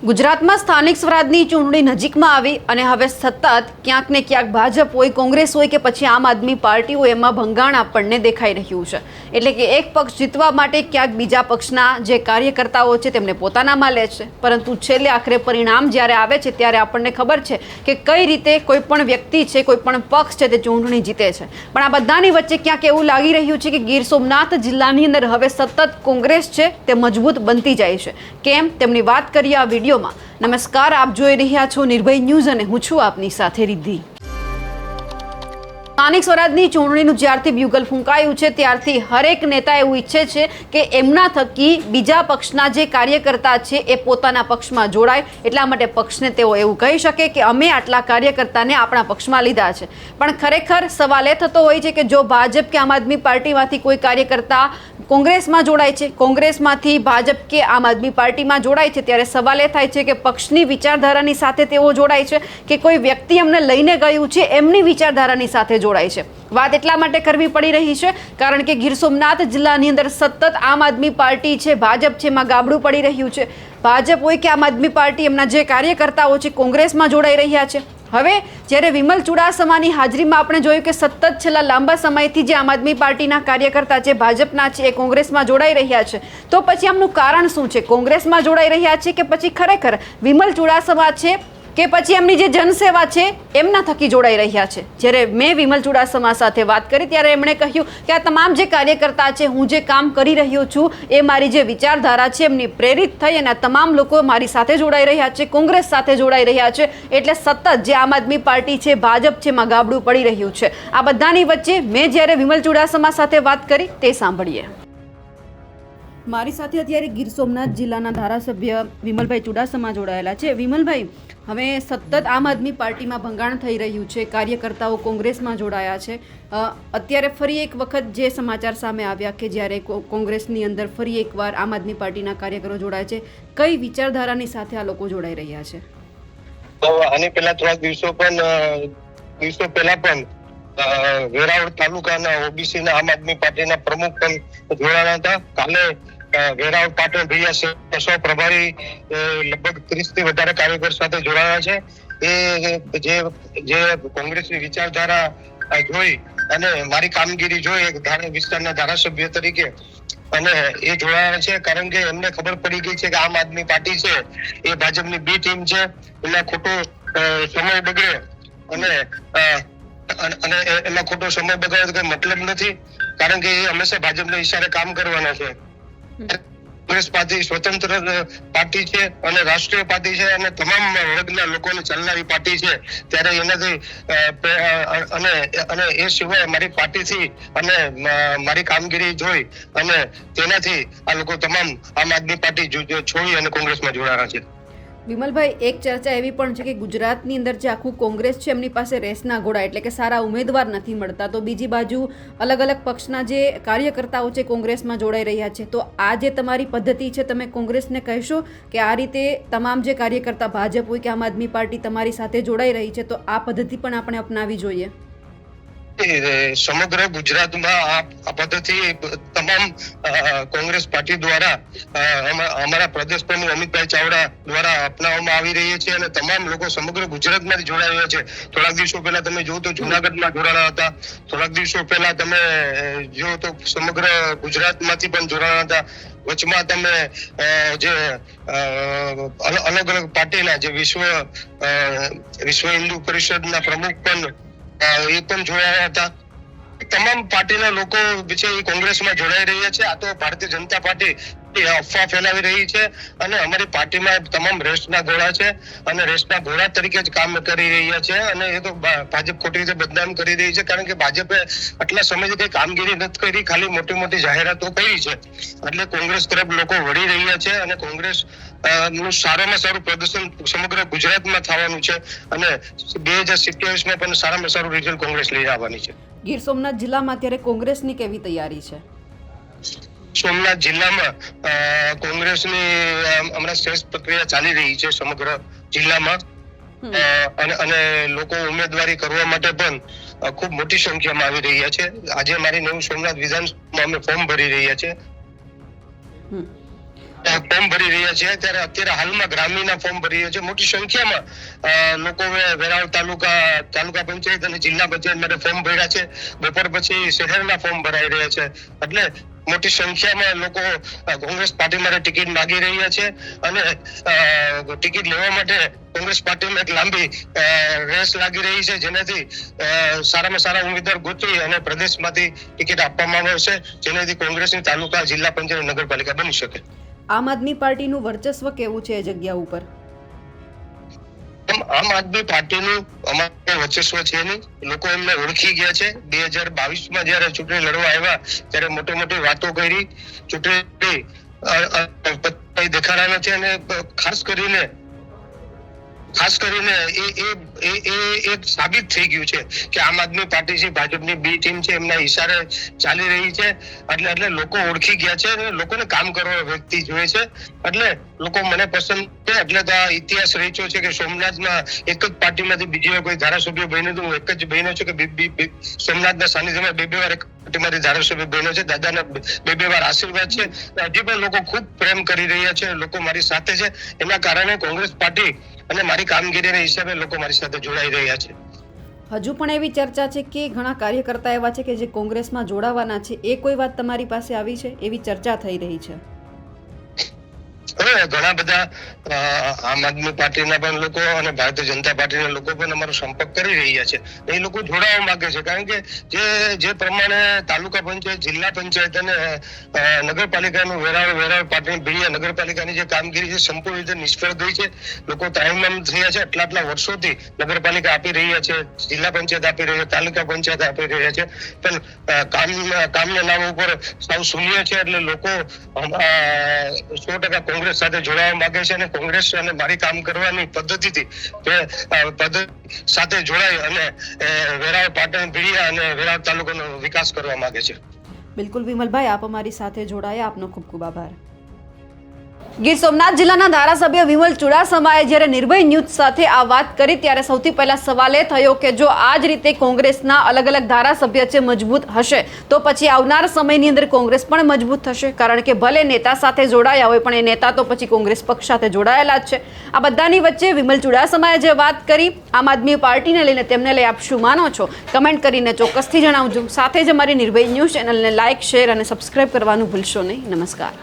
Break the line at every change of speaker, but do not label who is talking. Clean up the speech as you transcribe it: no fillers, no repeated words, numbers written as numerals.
ગુજરાતમાં સ્થાનિક સ્વરાજની ચૂંટણી નજીકમાં આવી અને હવે સતત ક્યાંક ને ક્યાંક ભાજપ હોય, કોંગ્રેસ હોય કે પછી આમ આદમી પાર્ટી હોય, એમાં ભંગાણ આપણને દેખાઈ રહ્યું છે. એટલે કે એક પક્ષ જીતવા માટે ક્યાંક બીજા પક્ષના જે કાર્યકર્તાઓ છે તેમને પોતાનામાં લે છે, પરંતુ છેલ્લે આખરે પરિણામ જ્યારે આવે છે ત્યારે આપણને ખબર છે કે કઈ રીતે કોઈ પણ વ્યક્તિ છે, કોઈ પણ પક્ષ છે તે ચૂંટણી જીતે છે. પણ આ બધાની વચ્ચે ક્યાંક એવું લાગી રહ્યું છે કે ગીર સોમનાથ જિલ્લાની અંદર હવે સતત કોંગ્રેસ છે તે મજબૂત બનતી જાય છે. કેમ, તેમની વાત કરીએ આ વિડીયોમાં. નમસ્કાર, આપ જોઈ રહ્યા છો નિર્ભય ન્યૂઝ અને હું છું આપની સાથે રિદ્ધિ. સ્થાનિક સ્વરાજની ચૂંટણીનું જ્યારથી બ્યુગલ ફૂંકાયું છે ત્યારથી હરેક નેતા એવું ઈચ્છે છે કે એમના થકી બીજા પક્ષના જે કાર્યકર્તા છે એ પોતાના પક્ષમાં જોડાય, એટલા માટે પક્ષને તેઓ એવું કહી શકે કે અમે આટલા કાર્યકર્તાને આપણા પક્ષમાં લીધા છે. પણ ખરેખર સવાલ એ થતો હોય છે કે જો ભાજપ કે આમ આદમી પાર્ટીમાંથી કોઈ કાર્યકર્તા કોંગ્રેસમાં જોડાય છે, કોંગ્રેસમાંથી ભાજપ કે આમ આદમી પાર્ટીમાં જોડાય છે, ત્યારે સવાલ એ થાય છે કે પક્ષની વિચારધારાની સાથે તેઓ જોડાય છે કે કોઈ વ્યક્તિ એમને લઈને ગયું છે એમની વિચારધારાની સાથે જોડાય છે. વાત એટલા માટે કરવી પડી રહી છે કારણ કે ગીર સોમનાથ જિલ્લાની અંદર સતત આમ આદમી પાર્ટી છે, ભાજપ છે, એમાં ગાબડું પડી રહ્યું છે. ભાજપ હોય કે આમ આદમી પાર્ટી, એમના જે કાર્યકર્તાઓ છે કોંગ્રેસમાં જોડાઈ રહ્યા છે. હવે જ્યારે વિમલ ચુડાસમાની હાજરીમાં આપણે જોયું કે સતત છેલ્લા લાંબા સમયથી જે આમ આદમી પાર્ટીના કાર્યકર્તા છે, ભાજપના છે, એ કોંગ્રેસમાં જોડાઈ રહ્યા છે, તો પછી આમનું કારણ શું છે? કોંગ્રેસમાં જોડાઈ રહ્યા છે કે પછી ખરેખર વિમલ ચુડાસમા છે કે પછી એમની જે જનસેવા છે એમના થકી જોડાઈ રહ્યા છે? જ્યારે મેં વિમલ ચુડાસમા સાથે વાત કરી ત્યારે એમણે કહ્યું કે આ તમામ જે કાર્યકર્તા છે, હું જે કામ કરી રહ્યો છું એ મારી જે વિચારધારા છે એમની પ્રેરિત થઈ અને આ તમામ લોકો મારી સાથે જોડાઈ રહ્યા છે, કોંગ્રેસ સાથે જોડાઈ રહ્યા છે, એટલે સતત જે આમ આદમી પાર્ટી છે, ભાજપ છે, એમાં ગાબડું પડી રહ્યું છે. આ બધાની વચ્ચે મેં જ્યારે વિમલ ચુડાસમા સાથે વાત કરી તે સાંભળીએ. મારી સાથે અત્યારે ગીર સોમનાથ જિલ્લાના ધારાસભ્ય વિમલભાઈ ચુડાસમા જોડાયેલા છે. વિમલભાઈ, હવે સતત આમ આદમી પાર્ટીમાં ભંગાણ થઈ રહ્યું છે, કાર્યકર્તાઓ કોંગ્રેસમાં જોડાયા છે. અત્યારે ફરી એક વખત જે સમાચાર સામે આવ્યા કે જ્યારે કોંગ્રેસની અંદર ફરી એકવાર આમ આદમી પાર્ટીના કાર્યકરો જોડાય છે, કઈ વિચારધારાની સાથે આ લોકો જોડાઈ રહ્યા છે?
આની પહેલા થોડાક દિવસો પહેલા પણ વેરાવળ તાલુકાના ઓબીસીના આમ આદમી પાર્ટીના પ્રમુખ પણ જોડાયા હતા. કાલે વેરાવળ પાટણ રહ્યા સૌ પ્રભારી લગભગ 30 થી વધારે કાર્યકર સાથે જોડાયા છે. એ જે કોંગ્રેસની વિચારધારા જોઈ અને મારી કામગીરી જોઈ એક વિસ્તારના ધારાસભ્ય તરીકે અને એ જોડાયા છે. કારણ કે એમને ખબર પડી ગઈ છે કે આમ આદમી પાર્ટી છે એ ભાજપની બી ટીમ છે, એમાં ખોટો સમય બગડે અને એમાં ખોટો સમય બગાડે તો કઈ મતલબ નથી. કારણ કે એ હંમેશા ભાજપના ઈશારે કામ કરવાના છે. કોંગ્રેસ પાર્ટી સ્વતંત્ર પાર્ટી છે અને રાષ્ટ્રીય પાર્ટી છે અને તમામ વર્ગના લોકોને ચાલનારી પાર્ટી છે. ત્યારે એનાથી અને એ સિવાય મારી પાર્ટીથી અને મારી કામગીરી જોઈ અને તેનાથી આ લોકો તમામ આમ આદમી પાર્ટી છોડી અને કોંગ્રેસમાં જોડાયા છે.
વિમલભાઈ, એક ચર્ચા એવી પણ છે કે ગુજરાતની અંદર જે આખું કોંગ્રેસ છે એમની પાસે રેસના ઘોડા, એટલે કે સારા ઉમેદવાર નથી મળતા, તો બીજી બાજુ અલગ અલગ પક્ષના જે કાર્યકર્તાઓ છે કોંગ્રેસમાં જોડાઈ રહ્યા છે. તો આ જે તમારી પદ્ધતિ છે, તમે કોંગ્રેસને કહેશો કે આ રીતે તમામ જે કાર્યકર્તા ભાજપ હોય કે આમ આદમી પાર્ટી તમારી સાથે જોડાઈ રહી છે, તો આ પદ્ધતિ પણ આપણે અપનાવી જોઈએ?
સમગ્ર ગુજરાતમાં આ પદ્ધતિ તમામ કોંગ્રેસ પાર્ટી દ્વારા અમારા પ્રદેશ પ્રમુખ અમિતભાઈ ચાવડા દ્વારા અપનાવવામાં આવી રહી છે અને તમામ લોકો સમગ્ર ગુજરાતમાંથી જોડાઈ રહ્યા છે. થોડાક દિવસો પહેલા તમે જોવો તો જુનાગઢમાં જોડાણા હતા, થોડાક દિવસો પહેલા તમે જોવો તો સમગ્ર ગુજરાતમાંથી પણ જોડાણા હતા. વચમાં તમે જે અલગ અલગ પાર્ટીના જે વિશ્વ હિન્દુ પરિષદના પ્રમુખ પણ એ પણ જોડાયા હતા. તમામ પાર્ટીના લોકો છે એ કોંગ્રેસમાં જોડાઈ રહ્યા છે. આ તો ભારતીય જનતા પાર્ટી અફવા ફેલાવી રહી છે અને અમારી પાર્ટીમાં તમામ રેસના ઘોડા છે અને રેસના ઘોડા તરીકે જ કામ કરી રહ્યા છે અને એ તો ભાજપ ખોટી રીતે બદનામ કરી રહી છે. કારણ કે ભાજપે આટલા સમયથી કઈ કામગીરી નથી કરી, ખાલી મોટી મોટી જાહેરાતો કરી છે. એટલે કોંગ્રેસ તરફ લોકો વળી રહ્યા છે અને કોંગ્રેસ નું સારામાં સારું પ્રદર્શન સમગ્ર ગુજરાતમાં થવાનું છે અને 2027માં પણ સારામાં સારું રિઝલ્ટ કોંગ્રેસ લઈ આવવાની છે.
ગીર સોમનાથ જિલ્લામાં અત્યારે કોંગ્રેસની કેવી તૈયારી છે?
સોમનાથ જિલ્લામાં કોંગ્રેસની હમણાં શ્રેષ્ઠ પ્રક્રિયા ચાલી રહી છે સમગ્ર જિલ્લામાં અને લોકો ઉમેદવારી કરવા માટે પણ ખૂબ મોટી સંખ્યામાં આવી રહ્યા છે. આજે મારી નવું સોમનાથ વિધાનસભામાં અમે ફોર્મ ભરી રહ્યા છે. ફોર્મ ભરી રહ્યા છે. ત્યારે અત્યારે હાલમાં ગ્રામ્યના ફોર્મ ભરી રહ્યા છે. મોટી સંખ્યામાં લોકો વેરાવળ તાલુકા પંચાયત અને જિલ્લા પંચાયત માટે ફોર્મ ભર્યા છે. બપોર પછી શહેરના ફોર્મ ભરાઈ રહ્યા છે. એટલે મોટી સંખ્યામાં લોકો કોંગ્રેસ પાર્ટી માટે ટિકિટ માંગી રહ્યા છે અને ટિકિટ લેવા માટે કોંગ્રેસ પાર્ટીમાં એક લાંબી રેસ લાગી રહી છે, જેનાથી સારામાં સારા ઉમેદવાર ગોતી અને પ્રદેશમાંથી ટિકિટ આપવામાં આવશે, જેનાથી કોંગ્રેસની તાલુકા, જિલ્લા પંચાયત, નગરપાલિકા બની શકે.
આમ આદમી પાર્ટીનું વર્ચસ્વ કેવું છે એ જગ્યા ઉપર?
આમ આદમી પાર્ટીનું અમારે વર્ચસ્વ છે નહીં. લોકો એમને ઓળખી ગયા છે. 2022માં જયારે ચૂંટણી લડવા આવ્યા ત્યારે મોટી મોટી વાતો કરી, ચૂંટણી દેખાડા નથી અને ખાસ કરીને એ સાબિત થઈ ગયું છે કે આમ આદમી પાર્ટી છે, ભાજપની બી ટીમ છે, એમના ઈશારે ચાલી રહી છે. એટલે લોકો ઓળખી ગયા છે અને લોકોને કામ કરવાનો વ્યક્તિ જોઈએ છે. એટલે લોકો મને પસંદ છે. એટલે તો આ ઇતિહાસ રચ્યો છે કે સોમનાથમાં એક જ પાર્ટીમાંથી બીજી કોઈ ધારાસભ્ય બન્યો તો હું એક જ બન્યો છું કે સોમનાથના સાનિધ્યમાં બે વાર એક પાર્ટીમાંથી ધારાસભ્ય બન્યો છે. દાદાના બે વાર આશીર્વાદ છે. હજી પણ લોકો ખૂબ પ્રેમ કરી રહ્યા છે. લોકો મારી સાથે છે. એના કારણે કોંગ્રેસ પાર્ટી અને મારી કામગીરીના હિસાબે લોકો મારી સાથે જોડાઈ રહ્યા છે.
હજુ પણ એવી ચર્ચા છે કે ઘણા કાર્યકર્તા એવા છે કે જે કોંગ્રેસમાં જોડાવાના છે. એ કોઈ વાત તમારી પાસે આવી છે? એવી ચર્ચા થઈ રહી છે.
ઘણા બધા આમ આદમી પાર્ટીના પણ લોકો અને ભારતીય જનતા પાર્ટીના લોકો પણ અમારો સંપર્ક કરી રહ્યા છે. એ લોકો જોડાવા માંગે છે, કારણ કે જે પ્રમાણે તાલુકા પંચાયત, જિલ્લા પંચાયત અને નગરપાલિકાનું વેરાવળ પાટણ ભીડિયા નગરપાલિકાની જે કામગીરી છે સંપૂર્ણ રીતે નિષ્ફળ ગઈ છે. લોકો ત્રાહિમામ થયા છે. આટલા વર્ષોથી નગરપાલિકા આપી રહ્યા છે, જિલ્લા પંચાયત આપી રહી છે, તાલુકા પંચાયત આપી રહ્યા છે, પણ કામના નામ ઉપર સાવ શૂન્ય છે. એટલે લોકો 100% કોંગ્રેસ સાથે જોડાવા માંગે છે અને કોંગ્રેસ અને મારી કામ કરવાની પદ્ધતિથી સાથે જોડાઈ અને વેરાવળ પાટણ ભીડિયા અને વેરાવળ તાલુકાનો વિકાસ કરવા માંગે છે.
બિલકુલ વિમલભાઈ, આપ અમારી સાથે જોડાયા, આપનો ખૂબ ખૂબ આભાર. ગીર સોમનાથ જિલ્લાના ધારાસભ્ય વિમલ ચુડાસમાએ જ્યારે નિર્ભય ન્યૂઝ સાથે આ વાત કરી ત્યારે સૌથી પહેલા સવાલ એ થયો કે જો આ જ રીતે કોંગ્રેસના અલગ અલગ ધારાસભ્ય છે મજબૂત હશે તો પછી આવનાર સમયની અંદર કોંગ્રેસ પણ મજબૂત થશે, કારણ કે ભલે નેતા સાથે જોડાયા હોય પણ એ નેતા તો પછી કોંગ્રેસ પક્ષ સાથે જોડાયેલા જ છે. આ બધાની વચ્ચે વિમલ ચુડાસમાએ જે વાત કરી આમ આદમી પાર્ટીને લઈને, તેમને લઈ આપ શું માનો છો? કમેન્ટ કરીને ચોક્કસથી જણાવજો. સાથે જ અમારી નિર્ભય ન્યૂઝ ચેનલને લાઇક, શેર અને સબસ્ક્રાઇબ કરવાનું ભૂલશો નહીં. નમસ્કાર.